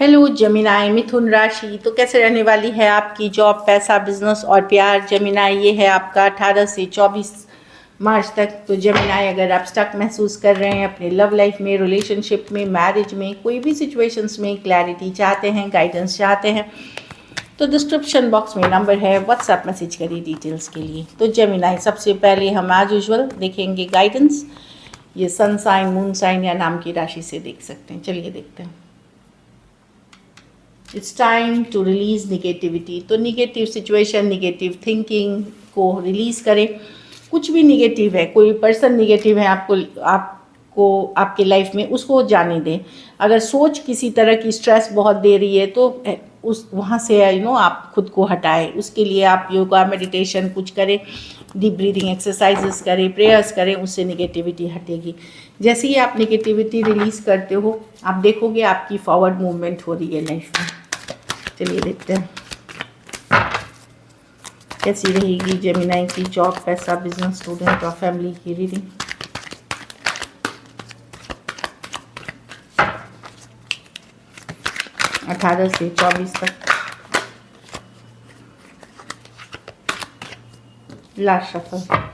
Hello Gemini मिथुन राशि। तो कैसे रहने वाली है आपकी जॉब, पैसा, बिजनेस और प्यार। जेमिनाई ये है आपका 18 से 24 मार्च तक। तो जेमिनाई अगर आप स्टक महसूस कर रहे हैं अपने लव लाइफ में, रिलेशनशिप में, मैरिज में, कोई भी सिचुएशंस में क्लैरिटी चाहते हैं, गाइडेंस चाहते हैं, तो डिस्क्रिप्शन बॉक्स में नंबर है, व्हाट्सएप मैसेज करिए डिटेल्स के लिए। तो जेमिनाई सबसे पहले हम एज यूजुअल देखेंगे गाइडेंस। ये सन साइन, मून साइन या नाम की राशि से देख सकते हैं। चलिए देखते हैं। It's time to release negativity. तो निगेटिव सिचुएशन, निगेटिव थिंकिंग को रिलीज करें। कुछ भी निगेटिव है, कोई पर्सन निगेटिव है आपको आपके लाइफ में, उसको जाने दें। अगर सोच किसी तरह की स्ट्रेस बहुत दे रही है तो उस वहाँ से आप खुद को हटाएं। उसके लिए आप योगा, मेडिटेशन कुछ करें, डीप ब्रीदिंग एक्सरसाइजेस करें, प्रेयर्स करें, उससे निगेटिविटी हटेगी। जैसे ही आप निगेटिविटी रिलीज़ करते हो, आप देखोगे आपकी फॉरवर्ड मूवमेंट हो रही है लाइफ में। चलिए देखते हैं कैसी रहेगी जेमिनाई की जॉब, पैसा, बिजनेस, स्टूडेंट और फैमिली की रीडिंग। अठारह से 24 तक। Last shuffle.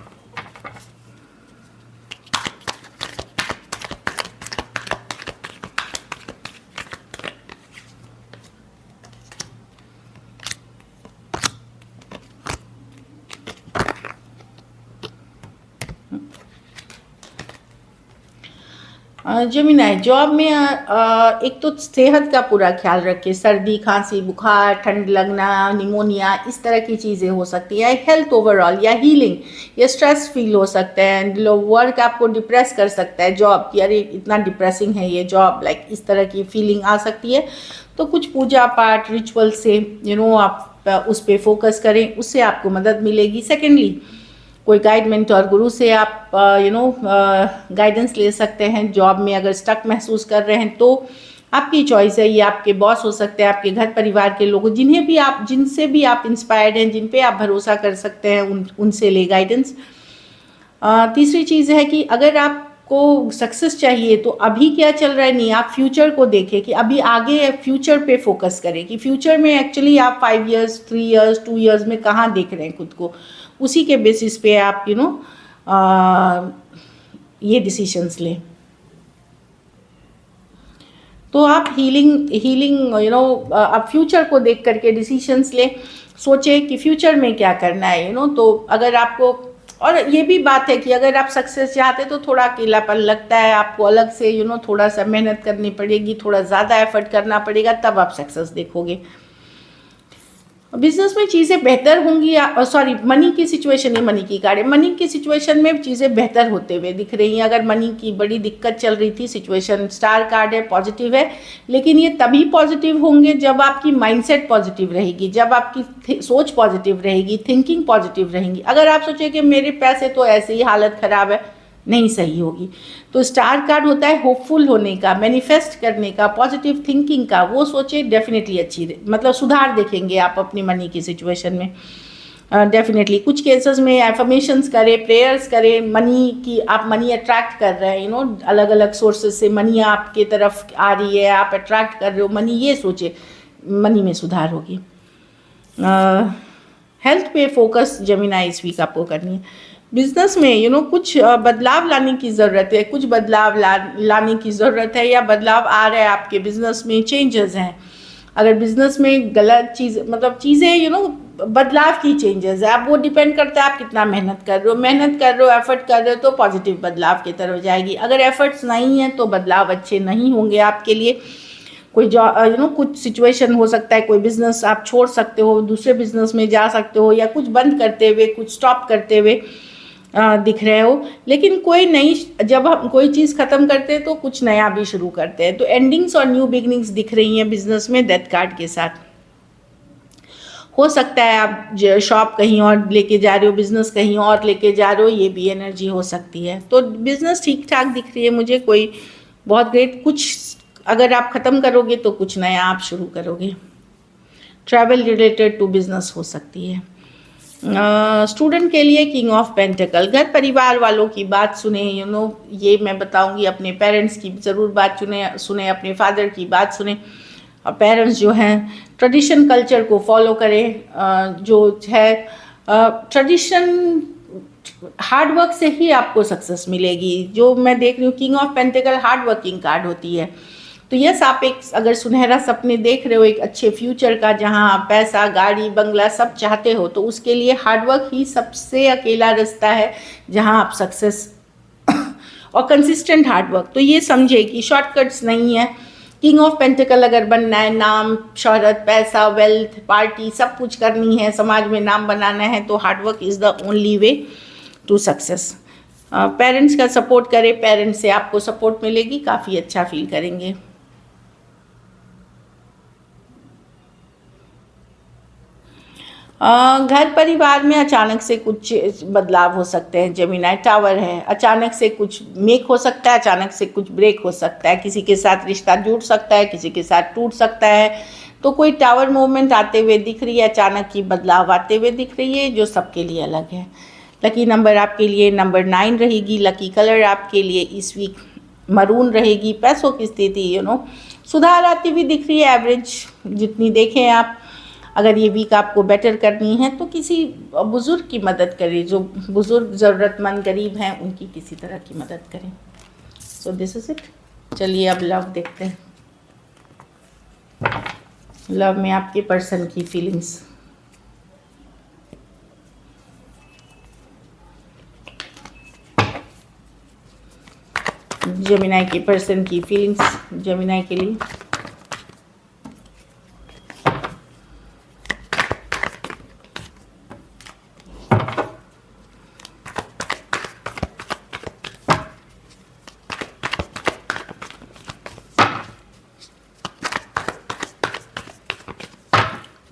जेमिनाई जॉब में एक तो सेहत का पूरा ख्याल रखें। सर्दी, खांसी, बुखार, ठंड लगना, निमोनिया, इस तरह की चीज़ें हो सकती है। हेल्थ ओवरऑल या हीलिंग या स्ट्रेस फील हो सकता है। वर्क आपको डिप्रेस कर सकता है, जॉब कि अरे इतना डिप्रेसिंग है ये जॉब, लाइक इस तरह की फीलिंग आ सकती है। तो कुछ पूजा पाठ रिचुअल से आप उस पर फोकस करें, उससे आपको मदद मिलेगी। सेकेंडली, कोई गाइड मेंटर गुरु से आप गाइडेंस ले सकते हैं। जॉब में अगर स्टक महसूस कर रहे हैं तो आपकी चॉइस है। ये आपके बॉस हो सकते हैं, आपके घर परिवार के लोग, जिनसे भी आप इंस्पायर्ड हैं, जिन पे आप भरोसा कर सकते हैं, उनसे ले गाइडेंस। तीसरी चीज़ है कि अगर आपको सक्सेस चाहिए तो अभी क्या चल रहा है नहीं, आप फ्यूचर को देखें कि अभी आगे फ्यूचर पे फोकस करें कि फ्यूचर में एक्चुअली आप 5 ईयर्स, 3 ईयर्स, 2 ईयर्स में कहाँ देख रहे हैं खुद को। उसी के बेसिस पे आप ये डिसीशंस लें। तो आप हीलिंग आप फ्यूचर को देख करके डिसीशंस लें। सोचें कि फ्यूचर में क्या करना है। तो अगर आपको, और ये भी बात है कि अगर आप सक्सेस चाहते हैं तो थोड़ा अकेलापन लगता है, आपको अलग से थोड़ा सा मेहनत करनी पड़ेगी, थोड़ा ज़्यादा एफर्ट करना पड़ेगा, तब आप सक्सेस देखोगे। बिजनेस में चीज़ें बेहतर होंगी, सॉरी मनी की सिचुएशन है, मनी की कार्ड है। मनी की सिचुएशन में चीज़ें बेहतर होते हुए दिख रही हैं। अगर मनी की बड़ी दिक्कत चल रही थी, सिचुएशन स्टार कार्ड है, पॉजिटिव है, लेकिन ये तभी पॉजिटिव होंगे जब आपकी माइंडसेट पॉजिटिव रहेगी, जब आपकी सोच पॉजिटिव रहेगी, थिंकिंग पॉजिटिव रहेंगी। अगर आप सोचें कि मेरे पैसे तो ऐसे ही हालत ख़राब है, नहीं सही होगी। तो स्टार कार्ड होता है होपफुल होने का, मैनिफेस्ट करने का, पॉजिटिव थिंकिंग का। वो सोचे डेफिनेटली अच्छी, मतलब सुधार देखेंगे आप अपनी मनी की सिचुएशन में। डेफिनेटली कुछ केसेस में एफर्मेशंस करें, प्रेयर्स करें, मनी की आप मनी अट्रैक्ट कर रहे हैं, अलग अलग सोर्सेज से मनी आपके तरफ आ रही है, आप अट्रैक्ट कर रहे हो मनी, ये सोचे मनी में सुधार होगी। हेल्थ पे फोकस जेमिनाई इस वीक आपको करनी है। बिजनेस में कुछ बदलाव लाने की ज़रूरत है, कुछ बदलाव लाने की ज़रूरत है, या बदलाव आ रहा है आपके बिजनेस में, चेंजेस हैं। अगर बिजनेस में गलत चीज़, मतलब चीज़ें बदलाव की चेंजेस है, अब वो डिपेंड करता है आप कितना मेहनत कर रहे हो, एफर्ट कर रहे हो तो पॉजिटिव बदलाव की तरफ जाएगी। अगर एफर्ट्स नहीं हैं तो बदलाव अच्छे नहीं होंगे आपके लिए। कोई कुछ सिचुएशन हो सकता है, कोई बिजनेस आप छोड़ सकते हो, दूसरे बिजनेस में जा सकते हो, या कुछ बंद करते हुए, कुछ स्टॉप करते हुए दिख रहे हो। लेकिन जब हम कोई चीज़ ख़त्म करते हैं तो कुछ नया भी शुरू करते हैं। तो एंडिंग्स और न्यू बिगनिंग्स दिख रही हैं बिजनेस में डेथ कार्ड के साथ। हो सकता है आप शॉप कहीं और लेके जा रहे हो, बिजनेस कहीं और लेके जा रहे हो, ये भी एनर्जी हो सकती है। तो बिजनेस ठीक ठाक दिख रही है मुझे, कोई बहुत ग्रेट कुछ अगर आप ख़त्म करोगे तो कुछ नया आप शुरू करोगे। ट्रैवल रिलेटेड टू बिजनेस हो सकती है। स्टूडेंट के लिए किंग ऑफ पेंटिकल, घर परिवार वालों की बात सुने, ये मैं बताऊंगी, अपने पेरेंट्स की ज़रूर बात सुने, अपने फादर की बात सुने। पेरेंट्स जो हैं ट्रेडिशन कल्चर को फॉलो करें। जो है ट्रेडिशन, हार्ड वर्क से ही आपको सक्सेस मिलेगी। जो मैं देख रही हूँ king of pentacle hard working card होती है। तो यस, आप एक अगर सुनहरा सपने देख रहे हो एक अच्छे फ्यूचर का, जहाँ आप पैसा, गाड़ी, बंगला सब चाहते हो, तो उसके लिए हार्डवर्क ही सबसे अकेला रास्ता है जहाँ आप सक्सेस और कंसिस्टेंट हार्डवर्क। तो ये समझे कि शॉर्टकट्स नहीं है। किंग ऑफ पेंटिकल अगर बनना है, नाम, शोहरत, पैसा, वेल्थ, पार्टी सब कुछ करनी है, समाज में नाम बनाना है, तो hard work is the only way to success. Parents का सपोर्ट करें, पेरेंट्स से आपको सपोर्ट मिलेगी, काफ़ी अच्छा फील करेंगे। घर परिवार में अचानक से कुछ बदलाव हो सकते हैं। जेमिनी टावर है, अचानक से कुछ मेक हो सकता है, अचानक से कुछ ब्रेक हो सकता है, किसी के साथ रिश्ता जुड़ सकता है, किसी के साथ टूट सकता है। तो कोई टावर मूवमेंट आते हुए दिख रही है, अचानक की बदलाव आते हुए दिख रही है, जो सबके लिए अलग है। लकी नंबर आपके लिए नंबर 9 रहेगी। लकी कलर आपके लिए इस वीक मरून रहेगी। पैसों की स्थिति सुधार आती हुई दिख रही है, एवरेज जितनी देखें आप। अगर ये वीक आपको बेटर करनी है तो किसी बुज़ुर्ग की मदद करें, जो बुज़ुर्ग ज़रूरतमंद गरीब हैं उनकी किसी तरह की मदद करें। So this is it. चलिए अब लव देखते हैं। लव में आपके पर्सन की फीलिंग्स। जेमिनी के पर्सन की फीलिंग्स जेमिनी के लिए।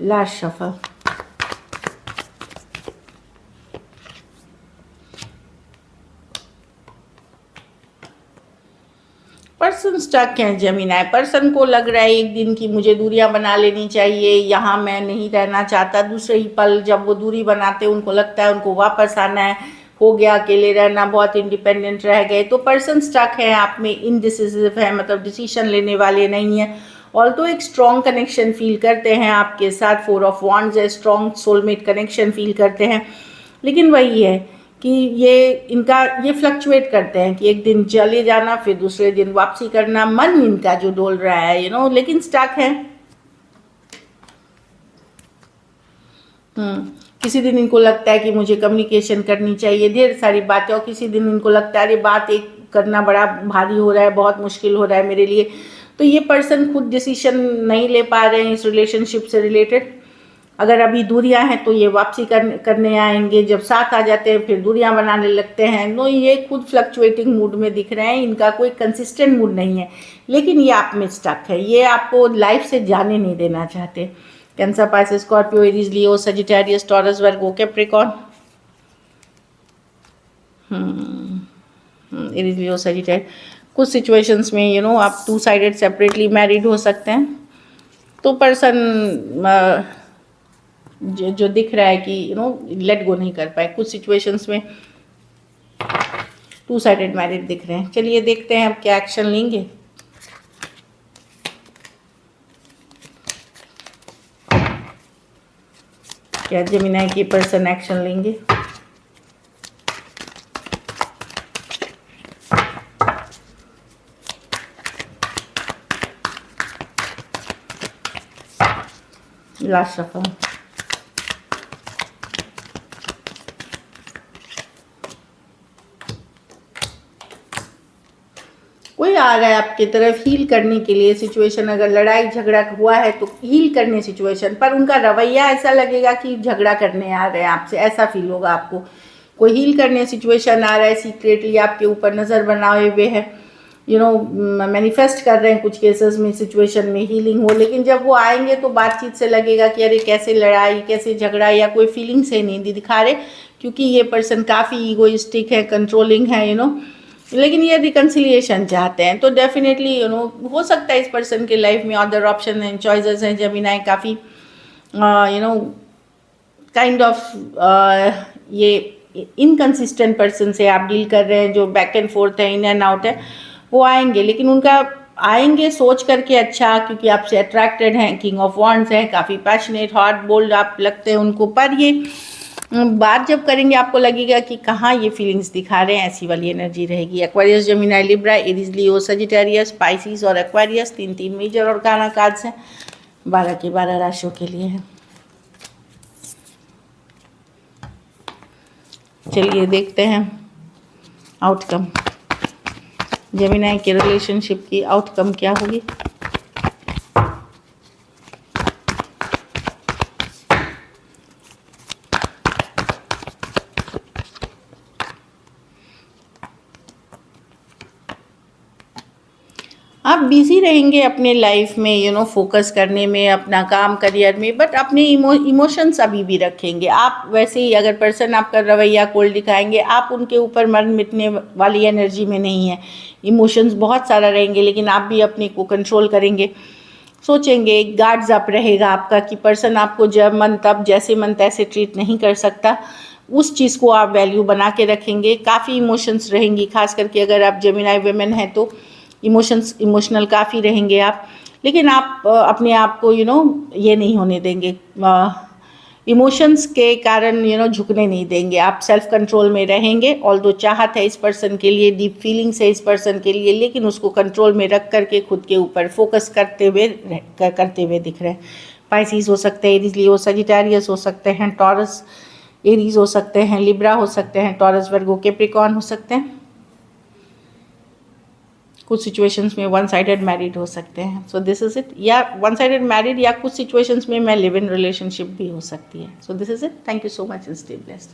Last shuffle. पर्सन स्टक है जेमिनी। पर्सन को लग रहा है एक दिन की मुझे दूरियां बना लेनी चाहिए, यहाँ मैं नहीं रहना चाहता। दूसरे ही पल जब वो दूरी बनाते उनको लगता है उनको वापस आना है, हो गया अकेले रहना, बहुत इंडिपेंडेंट रह गए। तो पर्सन स्टक है, आप में इनडिसिसिव है, मतलब डिसीजन लेने वाले नहीं है। ऑल्सो एक स्ट्रॉन्ग कनेक्शन फील करते हैं आपके साथ। 4 ऑफ वॉन्ड्स है, स्ट्रॉन्ग सोलमेट कनेक्शन फील करते हैं। लेकिन वही है कि ये फ्लक्चुएट करते हैं कि एक दिन चले जाना, फिर दूसरे दिन वापसी करना। मन इनका जो डोल रहा है लेकिन स्टक है। किसी दिन इनको लगता है कि मुझे कम्युनिकेशन करनी चाहिए, ढेर सारी बातें, और किसी दिन इनको लगता है अरे बात एक करना बड़ा भारी हो रहा है, बहुत मुश्किल हो रहा है मेरे लिए। तो ये पर्सन खुद डिसीजन नहीं ले पा रहे हैं इस रिलेशनशिप से रिलेटेड। अगर अभी दूरियां हैं तो ये वापसी करने आएंगे, जब साथ आ जाते हैं फिर दूरियां बनाने लगते हैं। ये खुद फ्लक्चुएटिंग मूड में दिख रहे हैं, इनका कोई कंसिस्टेंट मूड नहीं है। लेकिन ये आप में स्टक है, ये आपको लाइफ से जाने नहीं देना चाहते। कैंसर, पाइसेस, स्कॉर्पियो, एरीज, लियो, सजिटेरियस, टॉरस, वर्गो, कैप्रिकॉर्न। एरीज, लियो, सजिटेरियस। कुछ सिचुएशंस में आप 2 साइडेड सेपरेटली मैरिड हो सकते हैं। तो पर्सन जो दिख रहा है कि लेट गो नहीं कर पाए, कुछ सिचुएशंस में 2 साइडेड मैरिड दिख रहे हैं। चलिए देखते हैं अब क्या एक्शन लेंगे। क्या जेमिनी के पर्सन एक्शन लेंगे? Last shuffle. कोई आ रहा है आपकी तरफ हील करने के लिए सिचुएशन। अगर लड़ाई झगड़ा हुआ है तो हील करने सिचुएशन, पर उनका रवैया ऐसा लगेगा कि झगड़ा करने आ रहे हैं आपसे, ऐसा फील होगा आपको। कोई हील करने सिचुएशन आ रहा है, सीक्रेटली आपके ऊपर नज़र बनाए हुए है, मैनिफेस्ट कर रहे हैं कुछ केसेस में सिचुएशन में हीलिंग हो। लेकिन जब वो आएंगे तो बातचीत से लगेगा कि अरे कैसे लड़ाई, कैसे झगड़ा, या कोई फीलिंग से नहीं दिखा रहे, क्योंकि ये पर्सन काफ़ी ईगोइस्टिक है, कंट्रोलिंग है लेकिन ये रिकन्सिलिएशन चाहते हैं। तो डेफिनेटली हो सकता है इस पर्सन के लाइफ में अदर ऑप्शन एंड चॉइसेस हैं। जेमिनी काफ़ी काइंड ऑफ ये इनकन्सिस्टेंट पर्सन से आप डील कर रहे हैं, जो बैक एंड फोर्थ है, इन एंड आउट है, वो आएंगे। लेकिन उनका आएंगे सोच करके अच्छा, क्योंकि आपसे अट्रैक्टेड हैं, किंग ऑफ वॉन्ड्स हैं, काफ़ी पैशनेट, हॉट, बोल्ड आप लगते हैं उनको, पर ये बात जब करेंगे आपको लगेगा कि कहाँ ये फीलिंग्स दिखा रहे हैं, ऐसी वाली एनर्जी रहेगी। एक्वेरियस, जेमिनी, लिब्रा, एरीज, लियो, सजिटेरियस, स्पाइसिस और एक्वेरियस 3 मेजर और काना कार्ड्स हैं, 12 के 12 राशियों के लिए हैं। चलिए देखते हैं आउटकम, जेमिनी के रिलेशनशिप की आउटकम क्या होगी। आप बिजी रहेंगे अपने लाइफ में, फोकस करने में, अपना काम, करियर में, बट अपने इमोशंस अभी भी रखेंगे आप। वैसे ही अगर पर्सन आपका रवैया कोल्ड दिखाएंगे, आप उनके ऊपर मर मिटने वाली एनर्जी में नहीं है, इमोशंस बहुत सारा रहेंगे, लेकिन आप भी अपने को कंट्रोल करेंगे, सोचेंगे, गार्ड्स अप रहेगा आपका कि पर्सन आपको जब मन तब, जैसे मन तैसे ट्रीट नहीं कर सकता, उस चीज़ को आप वैल्यू बना के रखेंगे। काफ़ी इमोशंस रहेंगी, खास करके अगर आप जेमिनी वुमेन हैं तो इमोशनल काफ़ी रहेंगे आप, लेकिन आप अपने आप को ये नहीं होने देंगे, इमोशंस के कारण झुकने नहीं देंगे, आप सेल्फ कंट्रोल में रहेंगे। ऑल्दो चाहत है इस पर्सन के लिए, डीप फीलिंग्स है इस पर्सन के लिए, लेकिन उसको कंट्रोल में रख करके खुद के ऊपर फोकस करते हुए दिख रहे हैं। पाइसिस हो सकते हैं, एरीज, लियो, सजिटेरियस हो सकते हैं, टॉरस, एरीज हो सकते हैं, लिब्रा हो सकते हैं, टॉरस, वर्गो, कैप्रिकॉर्न हो सकते हैं। कुछ सिचुएशंस में वन साइडेड मैरिड हो सकते हैं। सो दिस इज़ इट, या वन साइडेड मैरिड, या कुछ सिचुएशंस में मैं लिव इन रिलेशनशिप भी हो सकती है। So this is it, thank you so much and stay blessed.